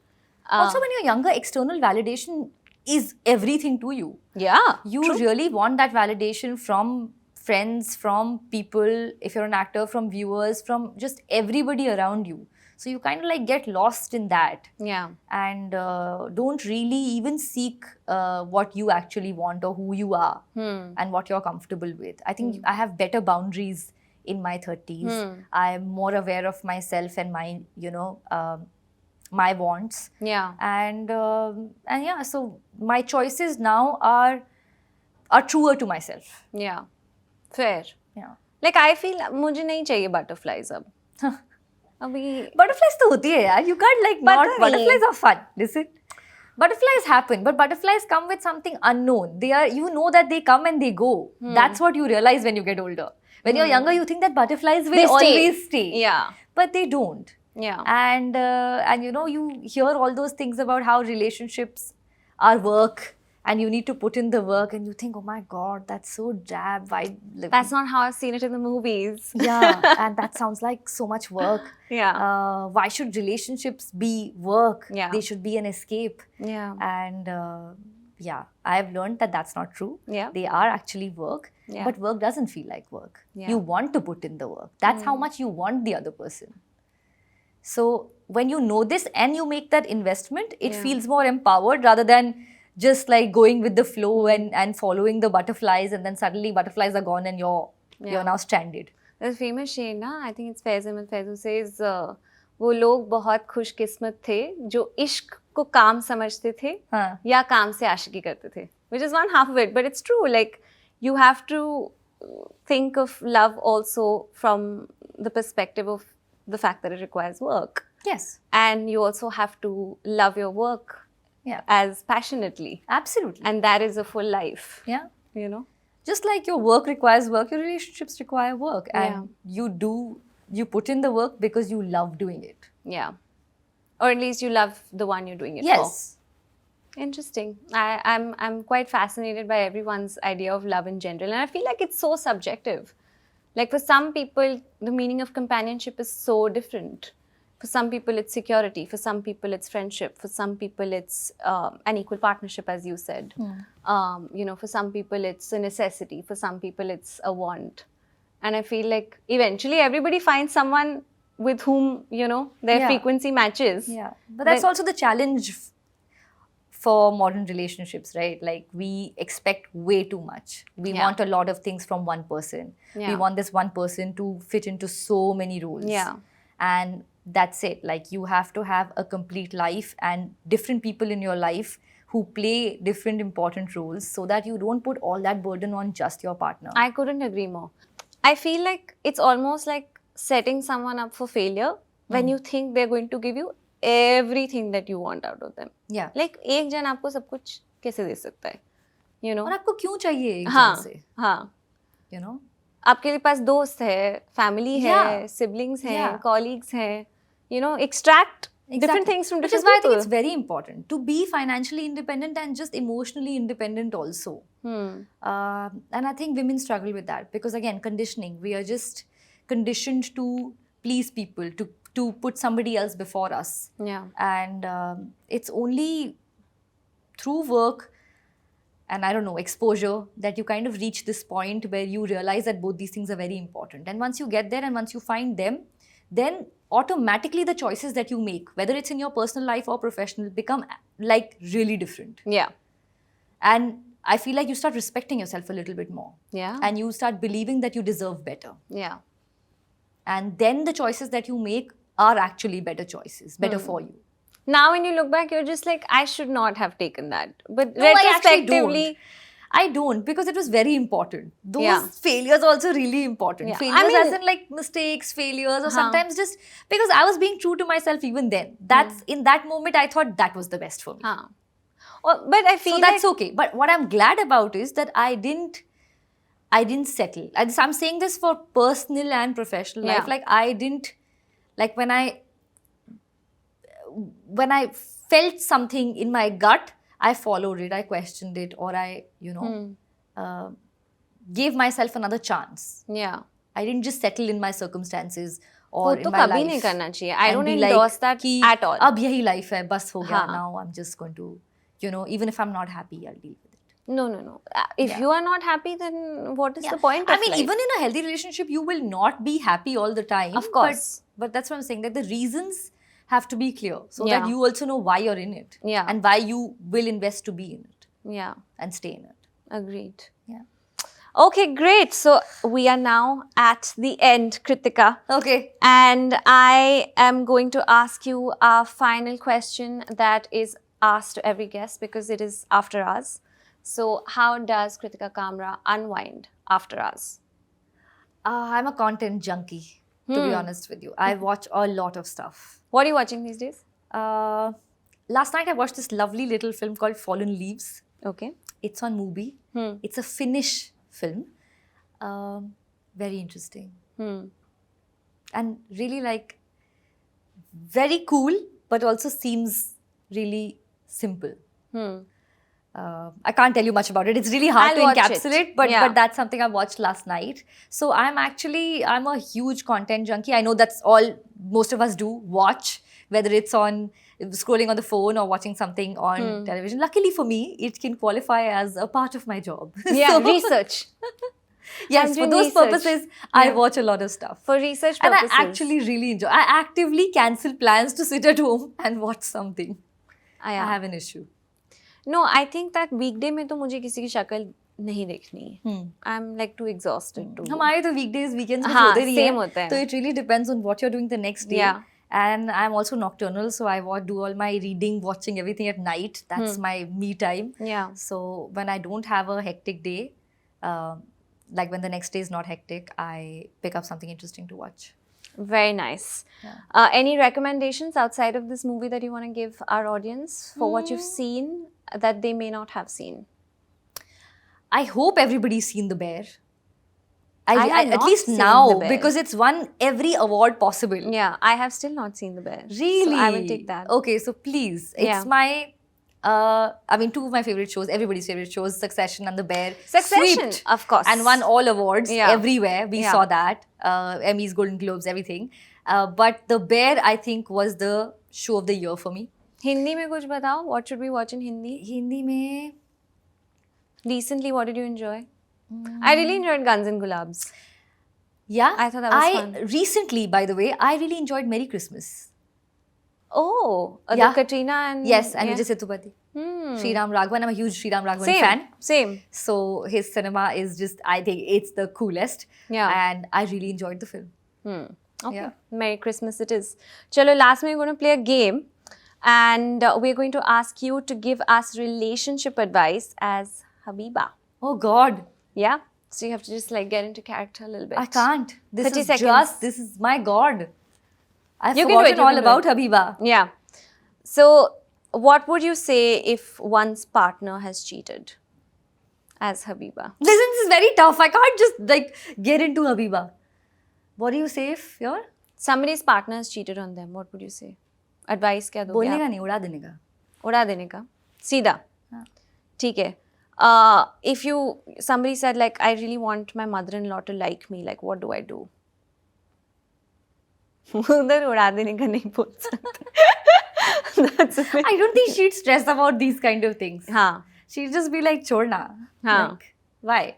Also, when you're younger, external validation is everything to you. Yeah. You true. really want that validation from friends, from people, if you're an actor, from viewers, from just everybody around you. So you kind of like get lost in that. Yeah. And don't really even seek what you actually want or who you are and what you're comfortable with. I think I have better boundaries in my 30s. I'm more aware of myself and my, my wants. Yeah. And yeah, so my choices now are truer to myself. Yeah. Fair. Yeah. Like I feel मुझे नहीं चाहिए butterflies अब. अभी Butterflies तो होती है यार. You can't like not. नहीं. Butterflies are fun. Listen. Butterflies happen, but butterflies come with something unknown. They are, you know that they come and they go. That's what you realize when you get older. When you're younger, you think that butterflies will always stay. Yeah. But they don't. Yeah. And you hear all those things about how relationships are work and you need to put in the work and you think, oh my God, that's so drab. Why? That's not how I've seen it in the movies. Yeah, and that sounds like so much work. Yeah. Why should relationships be work? Yeah. They should be an escape. Yeah. And yeah, I've learned that that's not true. Yeah. They are actually work, Yeah. but work doesn't feel like work. Yeah. You want to put in the work. That's how much you want the other person. So when you know this and you make that investment, it feels more empowered rather than just like going with the flow and following the butterflies, and then suddenly butterflies are gone and you're now stranded. There's a famous shade ना, I think it's Faiz Ahmed Faiz, who says वो लोग बहुत खुशकिस्मत थे जो इश्क को काम समझते थे या काम से आशिकी करते थे, which is one half of it, but it's true. Like you have to think of love also from the perspective of the fact that it requires work. Yes. And you also have to love your work as passionately. Absolutely. And that is a full life. Yeah. You know? Just like your work requires work, your relationships require work. And you put in the work because you love doing it. Yeah. Or at least you love the one you're doing it for. Yes. Interesting. I'm quite fascinated by everyone's idea of love in general. And I feel like it's so subjective. Like for some people, the meaning of companionship is so different. For some people, it's security. For some people, it's friendship. For some people, it's an equal partnership, as you said. For some people, it's a necessity. For some people, it's a want. And I feel like eventually everybody finds someone with whom, their frequency matches. Yeah. But that's also the challenge for modern relationships, right? Like we expect way too much. We want a lot of things from one person. Yeah. We want this one person to fit into so many roles. Yeah. And that's it. Like you have to have a complete life and different people in your life who play different important roles so that you don't put all that burden on just your partner. I couldn't agree more. I feel like it's almost like setting someone up for failure when you think they're going to give you everything that you want out of them. Yeah. Like एक जन आपको सब कुछ कैसे दे सकता है? You know? और आपको क्यों चाहिए एक जन से? हाँ. You know? आपके पास दोस्त है, family है, siblings हैं, colleagues हैं. Extract different things from different people. Which is why I think it's very important to be financially independent and just emotionally independent also. And I think women struggle with that because again, conditioning. We are just conditioned to please people, to put somebody else before us. Yeah. And it's only through work and I don't know, exposure that you kind of reach this point where you realize that both these things are very important. And once you get there and once you find them, then automatically the choices that you make, whether it's in your personal life or professional, become like really different. Yeah. And I feel like you start respecting yourself a little bit more. Yeah. And you start believing that you deserve better. Yeah. And then the choices that you make are actually better choices, better for you. Now when you look back, you're just like, I should not have taken that. But no, retrospectively... I don't because it was very important. Those failures are also really important. Yeah. Failures as in like mistakes, failures or sometimes just because I was being true to myself even then. That's in that moment I thought that was the best for me. But I feel so that's okay. But what I'm glad about is that I didn't settle. I'm saying this for personal and professional life. Like I didn't, like when I felt something in my gut, I followed it, I questioned it, or I, gave myself another chance. Yeah. I didn't just settle in my circumstances or वो in तो my कभी life. नहीं करना चाहिए. I and don't be endorse like that कि at all. अब यही life है, बस हो गया. हाँ. Now I'm just going to, you know, even if I'm not happy, I'll deal with it. No. If Yeah. you are not happy, then what is Yeah. the point of I mean, life? even in a healthy relationship, you will not be happy all the time. Of course. But that's what I'm saying, that the reasons have to be clear so Yeah. that you also know why you're in it. Yeah. And why you will invest to be in it Yeah, and stay in it. agreed. Yeah. Okay, great. So we are now at the end, Kritika. Okay. And I am going to ask you our final question that is asked to every guest because it is after hours. So how does Kritika Kamra unwind after hours? I'm a content junkie, to be honest with you. I watch a lot of stuff. What are you watching these days? Last night I watched this lovely little film called Fallen Leaves. Okay. It's on Mubi. It's a Finnish film. Very interesting. And really like very cool, but also seems really simple. I can't tell you much about it. It's really hard I'll to watch encapsulate, it. but Yeah. that's something I watched last night. So I'm a huge content junkie. I know that's all most of us do, watch, whether it's on scrolling on the phone or watching something on television. Luckily for me, it can qualify as a part of my job. Yeah, So- research. Yes, I'm for doing those research. purposes, I Yeah. watch a lot of stuff. For research And purposes. I actually really enjoy. I actively cancel plans to sit at home and watch something. Ah, yeah. I have an issue. No, I think that weekday में तो मुझे किसी की शक्ल नहीं देखनी है. I'm like too exhausted to. हमारे तो weekdays, weekends कुछ हाँ, होते नहीं same है. होता है. So it really depends on what you're doing the next day. Yeah. And I'm also nocturnal, so I do all my reading, watching everything at night. That's my me time. Yeah. So when I don't have a hectic day, like when the next day is not hectic, I pick up something interesting to watch. Very nice. Any recommendations outside of this movie that you want to give our audience for what you've seen that they may not have seen? I hope everybody's seen The Bear. I have at not least seen now, The Bear. because it's won every award possible. Yeah, I have still not seen The Bear. Really? So I will take that. Okay, so please. It's Yeah. my, I mean, two of my favorite shows, everybody's favorite shows, Succession and The Bear. Succession, swept of course. And won all awards Yeah. everywhere. We Yeah. saw that. Emmys, Golden Globes, everything. But The Bear, I think, was the show of the year for me. Hindi में कुछ बताओ. What should we watch in Hindi? Hindi mein... Recently, what did you enjoy? I really enjoyed Guns and Gulabs. Yeah. I thought that was fun. Recently, by the way, I really enjoyed Merry Christmas. Oh, Yeah. the Katrina and... Yes, and yeah. Vijay Sethupathi. Sriram Raghavan. I'm a huge Sriram Raghavan Same, fan. same. So his cinema is just, I think it's the coolest. Yeah. And I really enjoyed the film. Okay. Yeah. Merry Christmas it is. Chalo, last we're going to play a game. And we're going to ask you to give us relationship advice as Habiba. Oh God. Yeah? So you have to just like get into character a little bit. I can't. This 30 is seconds. this is my God. I've You can do it, forgotten you all can do about it. Habiba. Yeah. So what would you say if one's partner has cheated as Habiba? Listen, this is very tough. I can't just like get into Habiba. What do you say if you're? Somebody's partner has cheated on them. What would you say? Advice क्या दोगे बोलने आप? का नहीं, उड़ा देने का. उड़ा देने का सीधा ठीक है if you somebody said like I really want my mother-in-law to like me, like what do I do? उधर उड़ा देने का नहीं बोल सकते. That's a bit... I don't think she'd stress about these kind of things. हाँ. She'd just be like, छोड़ना. हाँ. Like, why?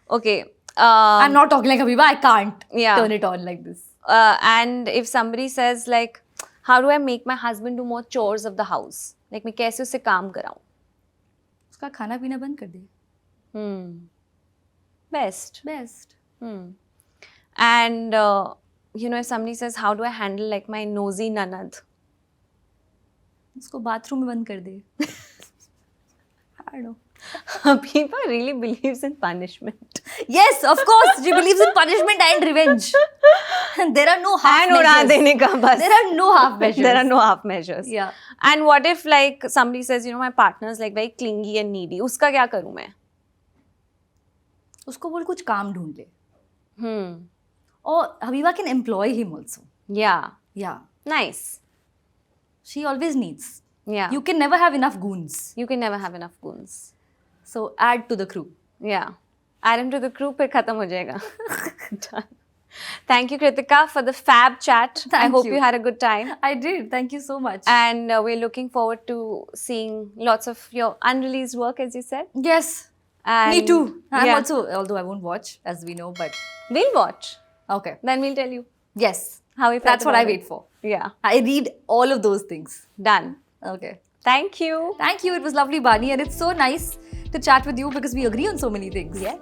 Okay. I'm not talking like Habiba. I can't Yeah. turn it on like this. And if somebody says like how do I make my husband do more chores of the house? Like मैं कैसे उसे काम कराऊं? उसका खाना पीना बंद कर दे. Best. Best. And you know, if somebody says how do I handle like my nosy nanad? उसको बाथरूम में बंद कर दे. I don't know. Habiba really believes in punishment. Yes, of course. She believes in punishment and revenge. And there are no half And उड़ा measures. देने का बस. There are no half measures. There are no half measures. Yeah. And what if like somebody says, you know, my partner is like very clingy and needy. उसका क्या करूँ मैं? उसको बोल कुछ काम ढूंढ ले. Or Habiba can employ him also. Yeah. Yeah. Nice. She always needs. Yeah. You can never have enough goons. You can never have enough goons. So add to the crew. Yeah. Add him to the crew, फिर खत्म हो जाएगा. Done. Thank you, Kritika, for the fab chat. I Thank hope you. you had a good time. I did. Thank you so much. And we're looking forward to seeing lots of your unreleased work, as you said. Yes. And Me too. I'm yeah. also, although I won't watch, as we know, but We'll watch. okay. Then we'll tell you Yes. how we felt. That's what I about wait it. for. Yeah. I read all of those things. Done. Okay. Thank you. Thank you. It was lovely, Bani. And it's so nice to chat with you because we agree on so many things. Yes.